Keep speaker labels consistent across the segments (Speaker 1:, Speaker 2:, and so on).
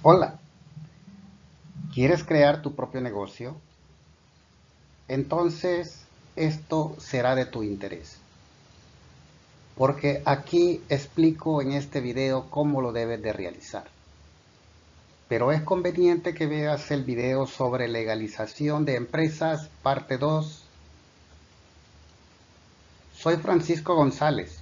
Speaker 1: Hola, ¿quieres crear tu propio negocio? Entonces, esto será de tu interés, porque aquí explico en este video cómo lo debes de realizar. Pero es conveniente que veas el video sobre legalización de empresas, parte 2. Soy Francisco González.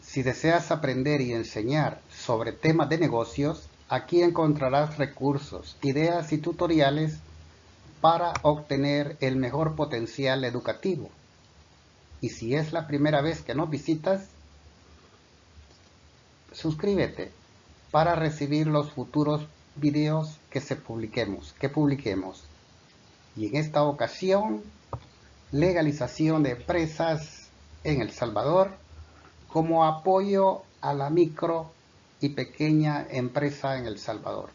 Speaker 1: Si deseas aprender y enseñar sobre temas de negocios, aquí encontrarás recursos, ideas y tutoriales para obtener el mejor potencial educativo. Y si es la primera vez que nos visitas, suscríbete para recibir los futuros videos que publiquemos. Y en esta ocasión, legalización de empresas en El Salvador como apoyo a la micro y pequeña empresa en El Salvador.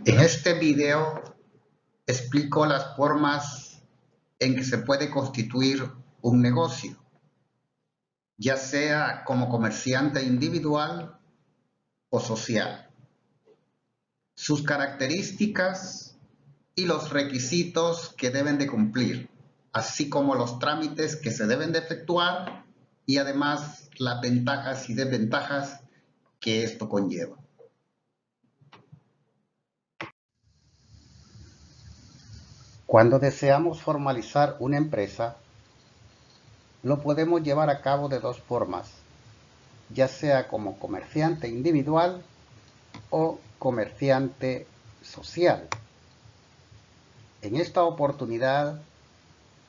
Speaker 1: En este video explico las formas en que se puede constituir un negocio, ya sea como comerciante individual o social, sus características y los requisitos que deben de cumplir, así como los trámites que se deben de efectuar y además las ventajas y desventajas que esto conlleva. Cuando deseamos formalizar una empresa, lo podemos llevar a cabo de dos formas, ya sea como comerciante individual o comerciante social. En esta oportunidad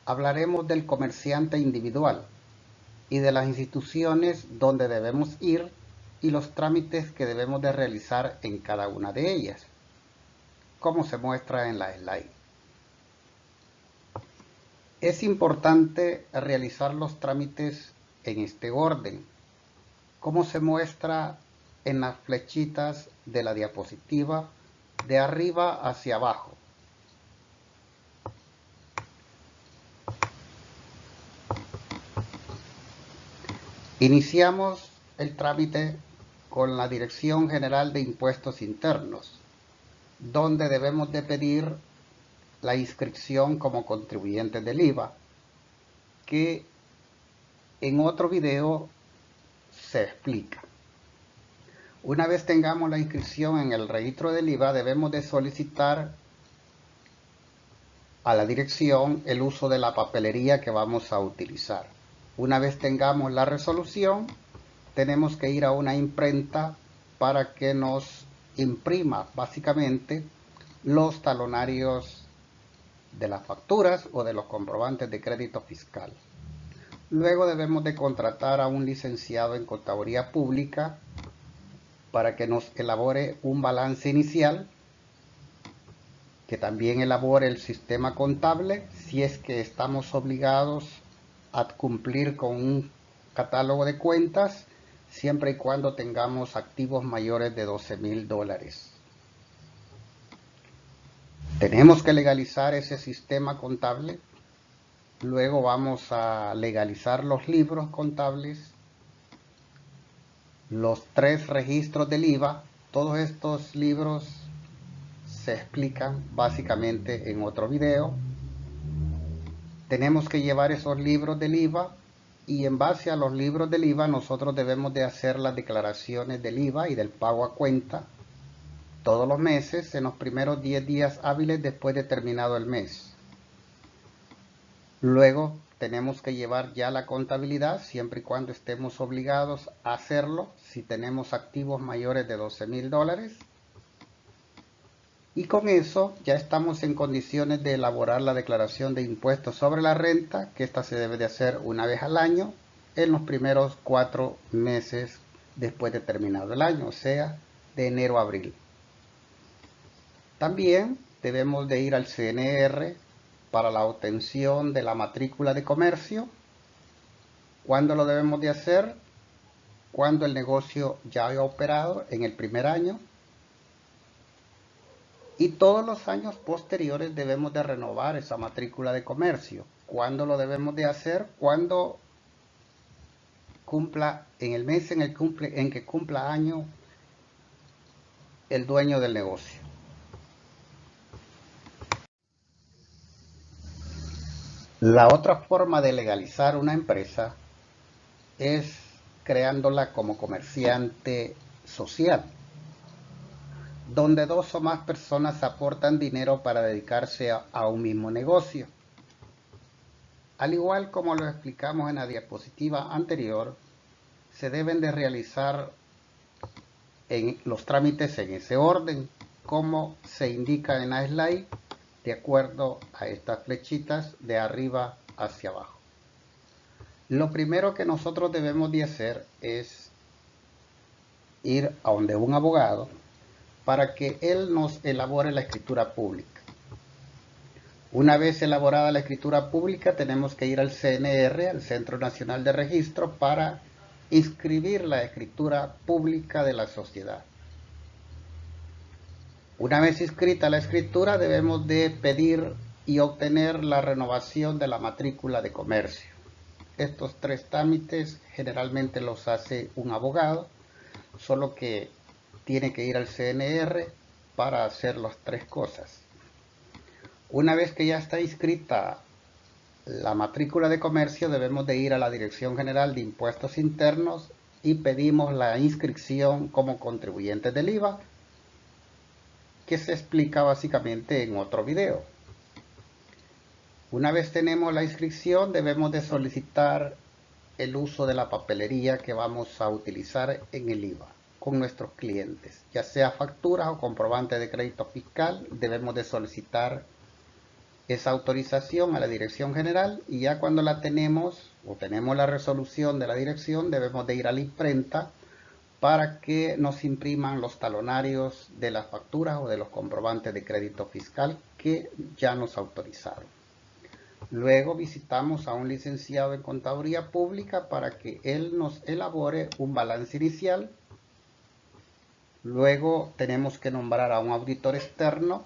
Speaker 1: hablaremos del comerciante individual y de las instituciones donde debemos ir y los trámites que debemos de realizar en cada una de ellas, como se muestra en la slide. Es importante realizar los trámites en este orden, como se muestra en las flechitas de la diapositiva de arriba hacia abajo. Iniciamos el trámite con la Dirección General de Impuestos Internos, donde debemos de pedir la inscripción como contribuyentes del IVA, que en otro video se explica. Una vez tengamos la inscripción en el registro del IVA, debemos de solicitar a la dirección el uso de la papelería que vamos a utilizar. Una vez tengamos la resolución, tenemos que ir a una imprenta para que nos imprima básicamente los talonarios de las facturas o de los comprobantes de crédito fiscal. Luego debemos de contratar a un licenciado en contaduría pública para que nos elabore un balance inicial, que también elabore el sistema contable si es que estamos obligados a cumplir con un catálogo de cuentas, siempre y cuando tengamos activos mayores de $12,000. Tenemos que legalizar ese sistema contable. Luego vamos a legalizar los libros contables, los 3 registros del IVA. Todos estos libros se explican básicamente en otro video. Tenemos que llevar esos libros del IVA y en base a los libros del IVA nosotros debemos de hacer las declaraciones del IVA y del pago a cuenta todos los meses en los primeros 10 días hábiles después de terminado el mes. Luego tenemos que llevar ya la contabilidad siempre y cuando estemos obligados a hacerlo si tenemos activos mayores de $12,000. Y con eso ya estamos en condiciones de elaborar la declaración de impuestos sobre la renta, que esta se debe de hacer una vez al año en los primeros 4 meses después de terminado el año, o sea, de enero a abril. También debemos de ir al CNR para la obtención de la matrícula de comercio. ¿Cuándo lo debemos de hacer? Cuando el negocio ya haya operado en el primer año. Y todos los años posteriores debemos de renovar esa matrícula de comercio. ¿Cuándo lo debemos de hacer? Cuando cumpla, en el mes en que cumpla año el dueño del negocio. La otra forma de legalizar una empresa es creándola como comerciante social, donde dos o más personas aportan dinero para dedicarse a un mismo negocio. Al igual como lo explicamos en la diapositiva anterior, se deben de realizar los trámites en ese orden, como se indica en la slide, de acuerdo a estas flechitas de arriba hacia abajo. Lo primero que nosotros debemos de hacer es ir a donde un abogado para que él nos elabore la escritura pública. Una vez elaborada la escritura pública, tenemos que ir al CNR, al Centro Nacional de Registro, para inscribir la escritura pública de la sociedad. Una vez inscrita la escritura, debemos de pedir y obtener la renovación de la matrícula de comercio. Estos tres trámites generalmente los hace un abogado, solo que tiene que ir al CNR para hacer las tres cosas. Una vez que ya está inscrita la matrícula de comercio, debemos de ir a la Dirección General de Impuestos Internos y pedimos la inscripción como contribuyentes del IVA, que se explica básicamente en otro video. Una vez tenemos la inscripción, debemos de solicitar el uso de la papelería que vamos a utilizar en el IVA con nuestros clientes, ya sea facturas o comprobante de crédito fiscal. Debemos de solicitar esa autorización a la Dirección General, y ya cuando la tenemos o tenemos la resolución de la dirección, debemos de ir a la imprenta para que nos impriman los talonarios de las facturas o de los comprobantes de crédito fiscal que ya nos autorizaron. Luego visitamos a un licenciado en Contaduría Pública para que él nos elabore un balance inicial. Luego tenemos que nombrar a un auditor externo.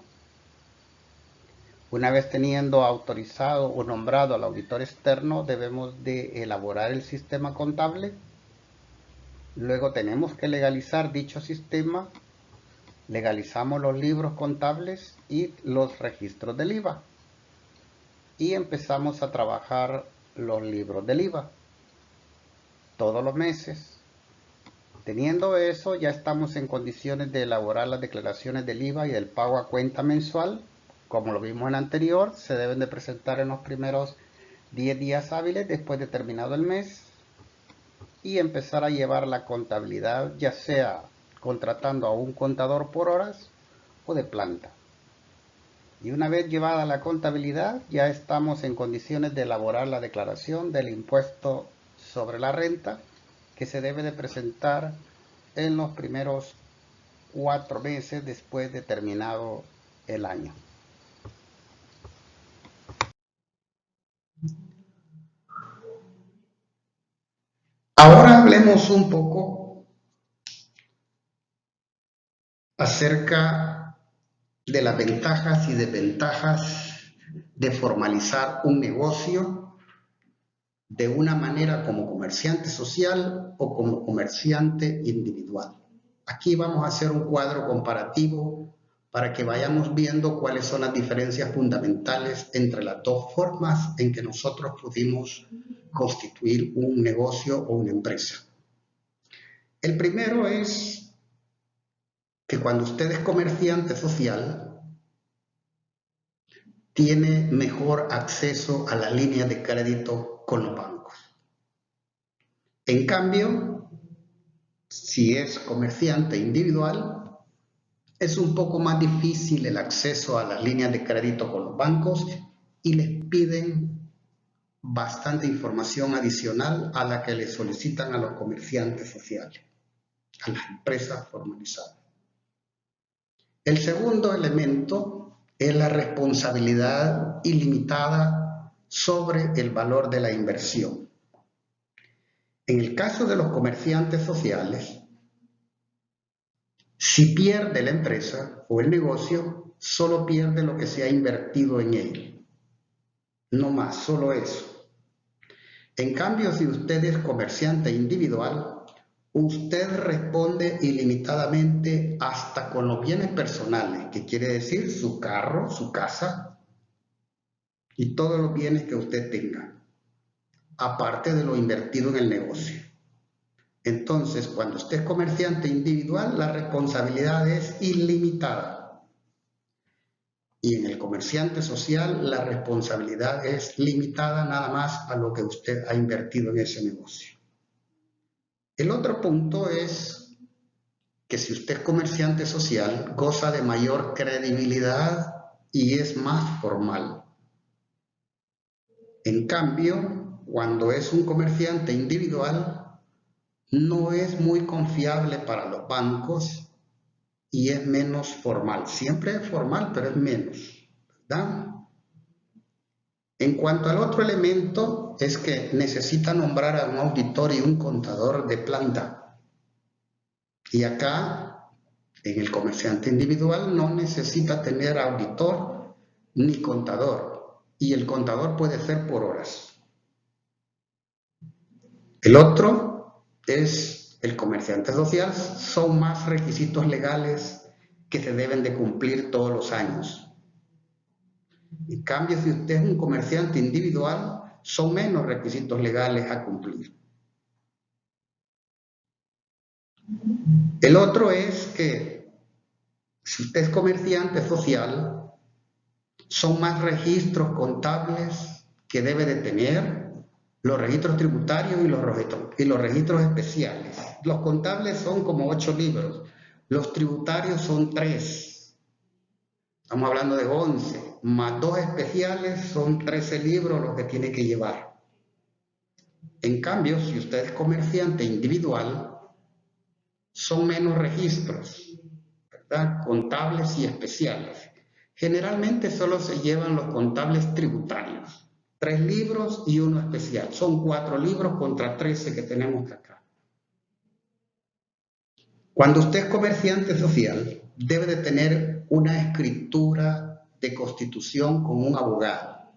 Speaker 1: Una vez teniendo autorizado o nombrado al auditor externo, debemos de elaborar el sistema contable. Luego tenemos que legalizar dicho sistema. Legalizamos los libros contables y los registros del IVA. Y empezamos a trabajar los libros del IVA todos los meses. Teniendo eso, ya estamos en condiciones de elaborar las declaraciones del IVA y del pago a cuenta mensual. Como lo vimos en el anterior, se deben de presentar en los primeros 10 días hábiles después de terminado el mes, y empezar a llevar la contabilidad, ya sea contratando a un contador por horas o de planta. Y una vez llevada la contabilidad, ya estamos en condiciones de elaborar la declaración del impuesto sobre la renta, que se debe de presentar en los primeros 4 meses después de terminado el año. Ahora hablemos un poco acerca de las ventajas y desventajas de formalizar un negocio de una manera como comerciante social o como comerciante individual. Aquí vamos a hacer un cuadro comparativo para que vayamos viendo cuáles son las diferencias fundamentales entre las dos formas en que nosotros pudimos constituir un negocio o una empresa. El primero es que cuando usted es comerciante social, tiene mejor acceso a la línea de crédito con los bancos. En cambio, si es comerciante individual, es un poco más difícil el acceso a las líneas de crédito con los bancos y les piden bastante información adicional a la que le solicitan a los comerciantes sociales, a las empresas formalizadas. El segundo elemento es la responsabilidad ilimitada sobre el valor de la inversión. En el caso de los comerciantes sociales, si pierde la empresa o el negocio, solo pierde lo que se ha invertido en él. No más, solo eso. En cambio, si usted es comerciante individual, usted responde ilimitadamente hasta con los bienes personales, que quiere decir su carro, su casa y todos los bienes que usted tenga, aparte de lo invertido en el negocio. Entonces, cuando usted es comerciante individual, la responsabilidad es ilimitada. Y en el comerciante social, la responsabilidad es limitada nada más a lo que usted ha invertido en ese negocio. El otro punto es que si usted es comerciante social, goza de mayor credibilidad y es más formal. En cambio, cuando es un comerciante individual, no es muy confiable para los bancos y es menos formal. Siempre es formal, pero es menos, ¿verdad? En cuanto al otro elemento, es que necesita nombrar a un auditor y un contador de planta. Y acá, en el comerciante individual, no necesita tener auditor ni contador. Y el contador puede ser por horas. El otro es el comerciante social, son más requisitos legales que se deben de cumplir todos los años. En cambio, si usted es un comerciante individual, son menos requisitos legales a cumplir. El otro es que si usted es comerciante social, son más registros contables que debe de tener, los registros tributarios y los registros especiales. Los contables son como 8 libros, los tributarios son 3. Estamos hablando de 11, más 2 especiales son 13 libros los que tiene que llevar. En cambio, si usted es comerciante individual, son menos registros, ¿verdad? Contables y especiales. Generalmente solo se llevan los contables tributarios, 3 libros y 1 especial. Son 4 libros contra 13 que tenemos acá. Cuando usted es comerciante social, debe de tener una escritura de constitución con un abogado.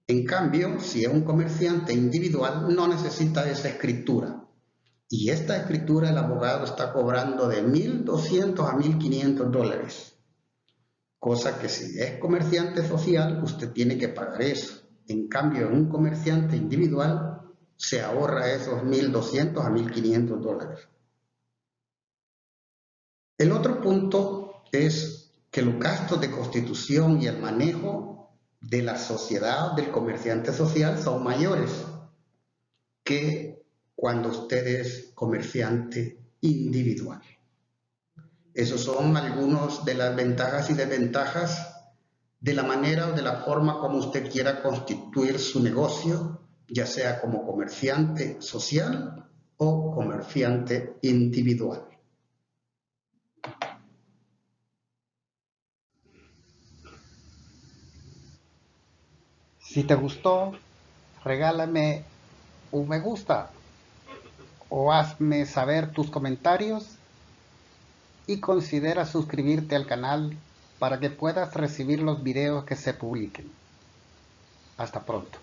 Speaker 1: En cambio, si es un comerciante individual, no necesita esa escritura. Y esta escritura el abogado está cobrando de $1,200 a $1,500. Cosa que si es comerciante social, usted tiene que pagar eso. En cambio, en un comerciante individual, se ahorra esos $1,200 a $1,500. El otro punto es que los gastos de constitución y el manejo de la sociedad del comerciante social son mayores que cuando usted es comerciante individual. Esos son algunos de las ventajas y desventajas de la manera o de la forma como usted quiera constituir su negocio, ya sea como comerciante social o comerciante individual. Si te gustó, regálame un me gusta o hazme saber tus comentarios y considera suscribirte al canal para que puedas recibir los videos que se publiquen. Hasta pronto.